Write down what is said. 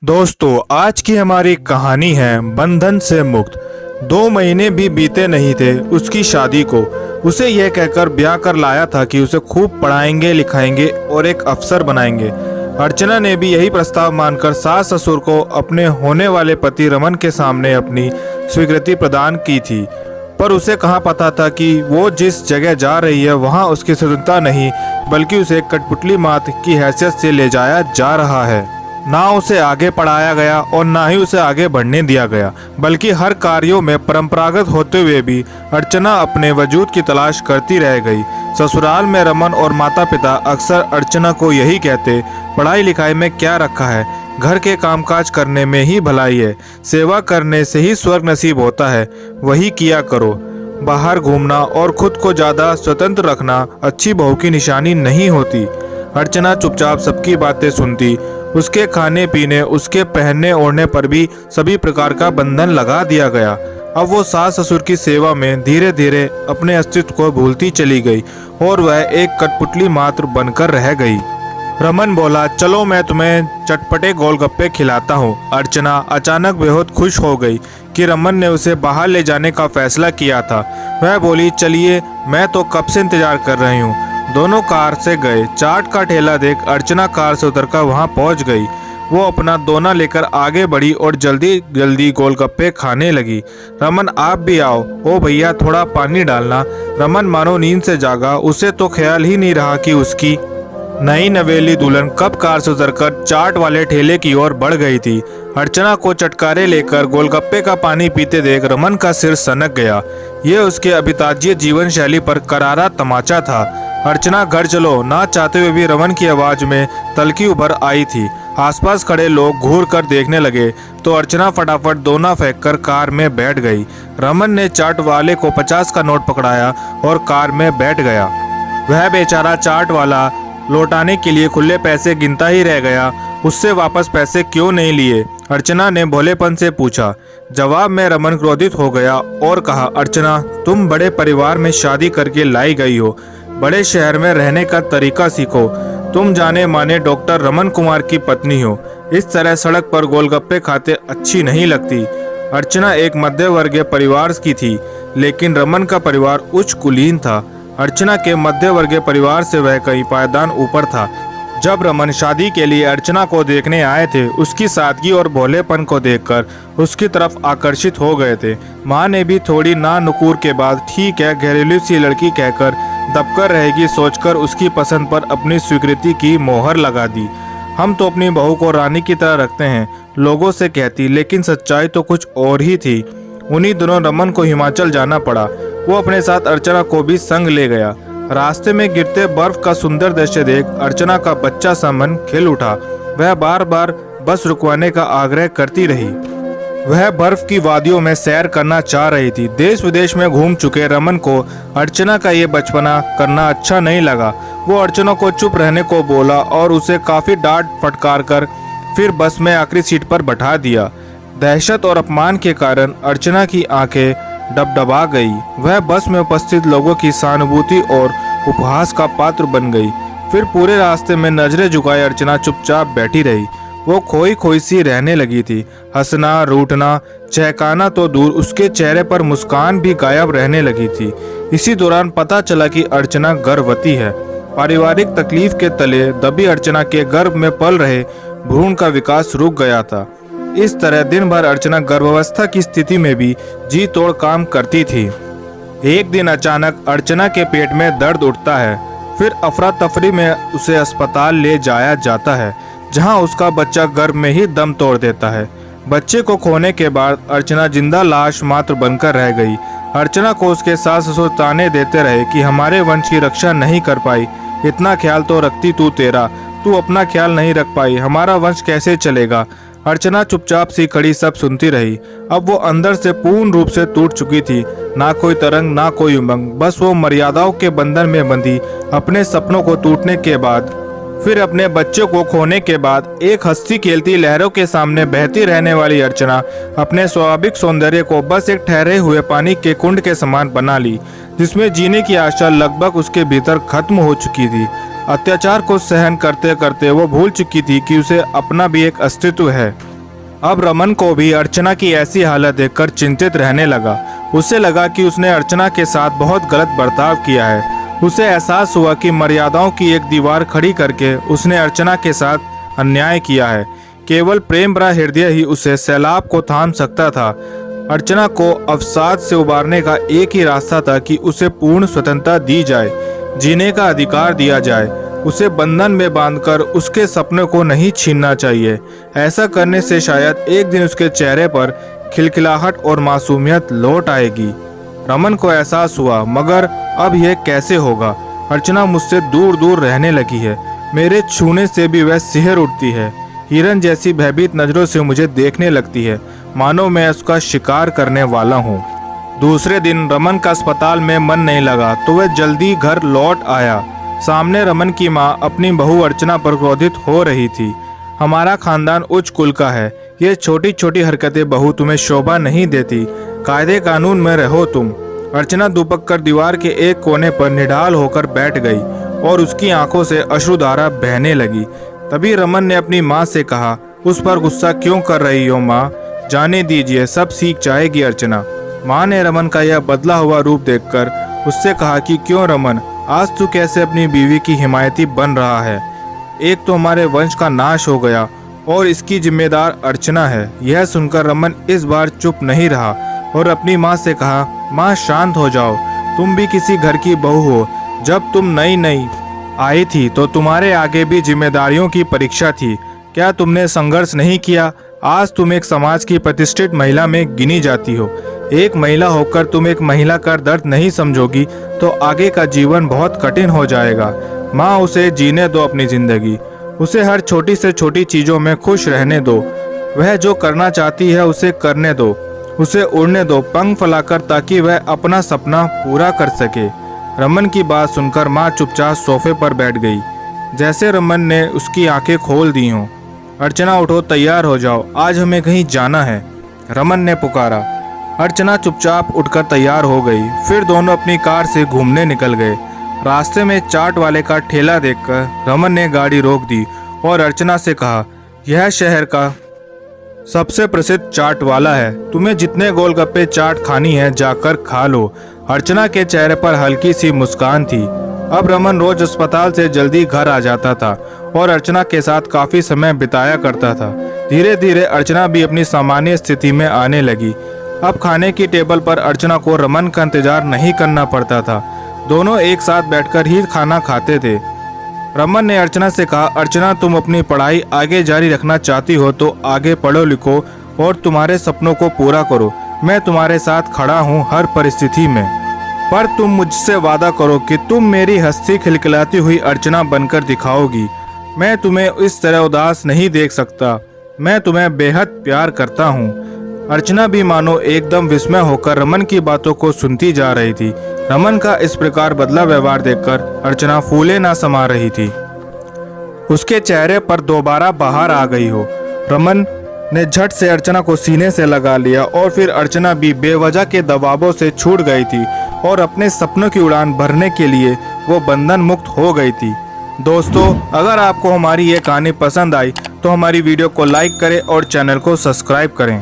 दोस्तों, आज की हमारी कहानी है बंधन से मुक्त। 2 महीने भी बीते नहीं थे उसकी शादी को। उसे यह कहकर ब्याह कर लाया था कि उसे खूब पढ़ाएंगे लिखाएंगे और एक अफसर बनाएंगे। अर्चना ने भी यही प्रस्ताव मानकर सास ससुर को अपने होने वाले पति रमन के सामने अपनी स्वीकृति प्रदान की थी। पर उसे कहाँ पता था कि वो जिस जगह जा रही है वहाँ उसकी स्वतंत्रता नहीं बल्कि उसे कठपुतली मात की हैसियत से ले जाया जा रहा है। ना उसे आगे पढ़ाया गया और ना ही उसे आगे बढ़ने दिया गया, बल्कि हर कार्यों में परंपरागत होते हुए भी अर्चना अपने वजूद की तलाश करती रह गई। ससुराल में रमन और माता पिता अक्सर अर्चना को यही कहते, पढ़ाई लिखाई में क्या रखा है, घर के कामकाज करने में ही भलाई है, सेवा करने से ही स्वर्ग नसीब होता है, वही किया करो। बाहर घूमना और खुद को ज़्यादा स्वतंत्र रखना अच्छी बहू की निशानी नहीं होती। अर्चना चुपचाप सबकी बातें सुनती। उसके खाने पीने, उसके पहनने ओढ़ने पर भी सभी प्रकार का बंधन लगा दिया गया। अब वो सास ससुर की सेवा में धीरे धीरे अपने अस्तित्व को भूलती चली गई और वह एक कठपुतली मात्र बनकर रह गई। रमन बोला, चलो मैं तुम्हें चटपटे गोलगप्पे खिलाता हूँ। अर्चना अचानक बेहद खुश हो गई कि रमन ने उसे बाहर ले जाने का फैसला किया था। वह बोली, चलिए, मैं तो कब से इंतजार कर रही हूँ। दोनों कार से गए। चाट का ठेला देख अर्चना कार से उतरकर वहां पहुंच गई। वो अपना दोना लेकर आगे बढ़ी और जल्दी जल्दी गोलगप्पे खाने लगी। रमन, आप भी आओ। ओ भैया, थोड़ा पानी डालना। रमन मानो नींद से जागा। उसे तो ख्याल ही नहीं रहा कि उसकी नई नवेली दुल्हन कब कार से उतरकर चाट वाले ठेले की ओर बढ़ गई थी। अर्चना को चटकारे लेकर गोलगप्पे का पानी पीते देख रमन का सिर सनक गया। ये उसके अभिताज्य जीवन शैली पर करारा तमाचा था। अर्चना, घर चलो। ना चाहते हुए भी रमन की आवाज में तलखी उभर आई थी। आसपास खड़े लोग घूर कर देखने लगे तो अर्चना फटाफट दोना फेंककर कार में बैठ गई। रमन ने चाट वाले को 50 का नोट पकड़ाया और कार में बैठ गया। वह बेचारा चाट वाला लौटाने के लिए खुले पैसे गिनता ही रह गया। उससे वापस पैसे क्यों नहीं लिए? अर्चना ने भोलेपन से पूछा। जवाब में रमन क्रोधित हो गया और कहा, अर्चना, तुम बड़े परिवार में शादी करके लाई गई हो, बड़े शहर में रहने का तरीका सीखो। तुम जाने माने डॉक्टर रमन कुमार की पत्नी हो। इस तरह सड़क पर गोलगप्पे खाते अच्छी नहीं लगती। अर्चना एक मध्य वर्गीय परिवार की थी, लेकिन रमन का परिवार उच्च कुलीन था। अर्चना के मध्य वर्गीय परिवार से वह कई पायदान ऊपर था। जब रमन शादी के लिए अर्चना को देखने आए थे, उसकी सादगी और भोलेपन को देखकर उसकी तरफ आकर्षित हो गए थे। माँ ने भी थोड़ी ना नुकुर के बाद ठीक है, घरेलू सी लड़की कहकर दबकर रहेगी सोचकर उसकी पसंद पर अपनी स्वीकृति की मोहर लगा दी। हम तो अपनी बहू को रानी की तरह रखते हैं, लोगों से कहती, लेकिन सच्चाई तो कुछ और ही थी। उन्हीं दिनों रमन को हिमाचल जाना पड़ा। वो अपने साथ अर्चना को भी संग ले गया। रास्ते में गिरते बर्फ का सुंदर दृश्य देख अर्चना का बच्चा सा मन खिल उठा। वह बार बार बस रुकवाने का आग्रह करती रही। वह बर्फ की वादियों में सैर करना चाह रही थी। देश विदेश में घूम चुके रमन को अर्चना का ये बचपना करना अच्छा नहीं लगा। वो अर्चना को चुप रहने को बोला और उसे काफी डांट फटकार कर फिर बस में आखिरी सीट पर बैठा दिया। दहशत और अपमान के कारण अर्चना की आंखें डबडबा गई। वह बस में उपस्थित लोगों की सहानुभूति और उपहास का पात्र बन गई। फिर पूरे रास्ते में नजरें झुकाए अर्चना चुपचाप बैठी रही। वो खोई खोई सी रहने लगी थी। हंसना, रूठना, चहकाना तो दूर, उसके चेहरे पर मुस्कान भी गायब रहने लगी थी। इसी दौरान पता चला कि अर्चना गर्भवती है। पारिवारिक तकलीफ के तले दबी अर्चना के गर्भ में पल रहे भ्रूण का विकास रुक गया था। इस तरह दिन भर अर्चना गर्भावस्था की स्थिति में भी जी तोड़ काम करती थी। एक दिन अचानक अर्चना के पेट में दर्द उठता है। फिर अफरा तफरी में उसे अस्पताल ले जाया जाता है, जहां उसका बच्चा गर्भ में ही दम तोड़ देता है। बच्चे को खोने के बाद अर्चना जिंदा लाश मात्र बनकर रह गई। अर्चना को उसके सास ससुर ताने देते रहे कि हमारे वंश की रक्षा नहीं कर पाई, इतना ख्याल तो रखती तू तेरा, तू अपना ख्याल नहीं रख पाई, हमारा वंश कैसे चलेगा। अर्चना चुपचाप सी खड़ी सब सुनती रही। अब वो अंदर से पूर्ण रूप से टूट चुकी थी। ना कोई तरंग, ना कोई उमंग, बस वो मर्यादाओं के बंधन में बंधी। अपने सपनों को टूटने के बाद, फिर अपने बच्चों को खोने के बाद, एक हंसती खेलती लहरों के सामने बहती रहने वाली अर्चना अपने स्वाभाविक सौंदर्य को बस एक ठहरे हुए पानी के कुंड के समान बना ली, जिसमें जीने की आशा लगभग उसके भीतर खत्म हो चुकी थी। अत्याचार को सहन करते करते वो भूल चुकी थी कि उसे अपना भी एक अस्तित्व है। अब रमन को भी अर्चना की ऐसी हालत देखकर चिंतित रहने लगा। उसे लगा कि उसने अर्चना के साथ बहुत गलत बर्ताव किया है। उसे एहसास हुआ कि मर्यादाओं की एक दीवार खड़ी करके उसने अर्चना के साथ अन्याय किया है। केवल प्रेम भरा हृदय ही उसे सैलाब को थाम सकता था। अर्चना को अवसाद से उबारने का एक ही रास्ता था कि उसे पूर्ण स्वतंत्रता दी जाए, जीने का अधिकार दिया जाए। उसे बंधन में बांधकर उसके सपनों को नहीं छीनना चाहिए। ऐसा करने से शायद एक दिन उसके चेहरे पर खिलखिलाहट और मासूमियत लौट आएगी। रमन को एहसास हुआ, मगर अब यह कैसे होगा? अर्चना मुझसे दूर दूर रहने लगी है। मेरे छूने से भी वह सिहर उठती है। हिरन जैसी भयभीत नजरों से मुझे देखने लगती है, मानो मैं उसका शिकार करने वाला हूँ। दूसरे दिन रमन का अस्पताल में मन नहीं लगा तो वह जल्दी घर लौट आया। सामने रमन की माँ अपनी बहू अर्चना पर क्रोधित हो रही थी। हमारा खानदान उच्च कुल का है। ये छोटी छोटी हरकतें बहू तुम्हें शोभा नहीं देती। कायदे कानून में रहो तुम। अर्चना दुबक कर दीवार के एक कोने पर निढाल होकर बैठ गई और उसकी आंखों से अश्रुधारा बहने लगी। तभी रमन ने अपनी माँ से कहा, उस पर गुस्सा क्यों कर रही हो माँ? जाने दीजिए, सब सीख जाएगी अर्चना। माँ ने रमन का यह बदला हुआ रूप देखकर उससे कहा कि क्यों रमन, आज तू कैसे अपनी बीवी की हिमायती बन रहा है? एक तो हमारे वंश का नाश हो गया और इसकी जिम्मेदार अर्चना है। यह सुनकर रमन इस बार चुप नहीं रहा और अपनी माँ से कहा, माँ शांत हो जाओ, तुम भी किसी घर की बहू हो। जब तुम नई आई थी तो तुम्हारे आगे भी जिम्मेदारियों की परीक्षा थी। क्या तुमने संघर्ष नहीं किया? आज तुम एक समाज की प्रतिष्ठित महिला में गिनी जाती हो। एक महिला होकर तुम एक महिला का दर्द नहीं समझोगी तो आगे का जीवन बहुत कठिन हो जाएगा। माँ, उसे जीने दो अपनी जिंदगी। उसे हर छोटी से छोटी चीजों में खुश रहने दो। वह जो करना चाहती है उसे करने दो। उसे उड़ने दो पंख फैलाकर, ताकि वह अपना सपना पूरा कर सके। रमन की बात सुनकर माँ चुपचाप सोफे पर बैठ गई, जैसे रमन ने उसकी आंखें खोल दी हों। अर्चना उठो, तैयार हो जाओ, आज हमें कहीं जाना है, रमन ने पुकारा। अर्चना चुपचाप उठकर तैयार हो गई। फिर दोनों अपनी कार से घूमने निकल गए। रास्ते में चाट वाले का ठेला देखकर रमन ने गाड़ी रोक दी और अर्चना से कहा, यह शहर का सबसे प्रसिद्ध चाट वाला है। तुम्हें जितने गोलगप्पे चाट खानी है जाकर खा लो। अर्चना के चेहरे पर हल्की सी मुस्कान थी। अब रमन रोज अस्पताल से जल्दी घर आ जाता था और अर्चना के साथ काफी समय बिताया करता था। धीरे धीरे अर्चना भी अपनी सामान्य स्थिति में आने लगी। अब खाने की टेबल पर अर्चना को रमन का इंतजार नहीं करना पड़ता था। दोनों एक साथ बैठकर ही खाना खाते थे। रमन ने अर्चना से कहा, अर्चना, तुम अपनी पढ़ाई आगे जारी रखना चाहती हो तो आगे पढ़ो लिखो और तुम्हारे सपनों को पूरा करो। मैं तुम्हारे साथ खड़ा हूँ हर परिस्थिति में। पर तुम मुझसे वादा करो कि तुम मेरी हंसती खिलखिलाती हुई अर्चना बनकर दिखाओगी। मैं तुम्हें इस तरह उदास नहीं देख सकता। मैं तुम्हें बेहद प्यार करता हूँ। अर्चना भी मानो एकदम विस्मय होकर रमन की बातों को सुनती जा रही थी। रमन का इस प्रकार बदला व्यवहार देखकर अर्चना फूले ना समा रही थी। उसके चेहरे पर दोबारा बाहर आ गई हो। रमन ने झट से अर्चना को सीने से लगा लिया और फिर अर्चना भी बेवजह के दबावों से छूट गई थी और अपने सपनों की उड़ान भरने के लिए वो बंधन मुक्त हो गई थी। दोस्तों, अगर आपको हमारी ये कहानी पसंद आई तो हमारी वीडियो को लाइक करें और चैनल को सब्सक्राइब करें।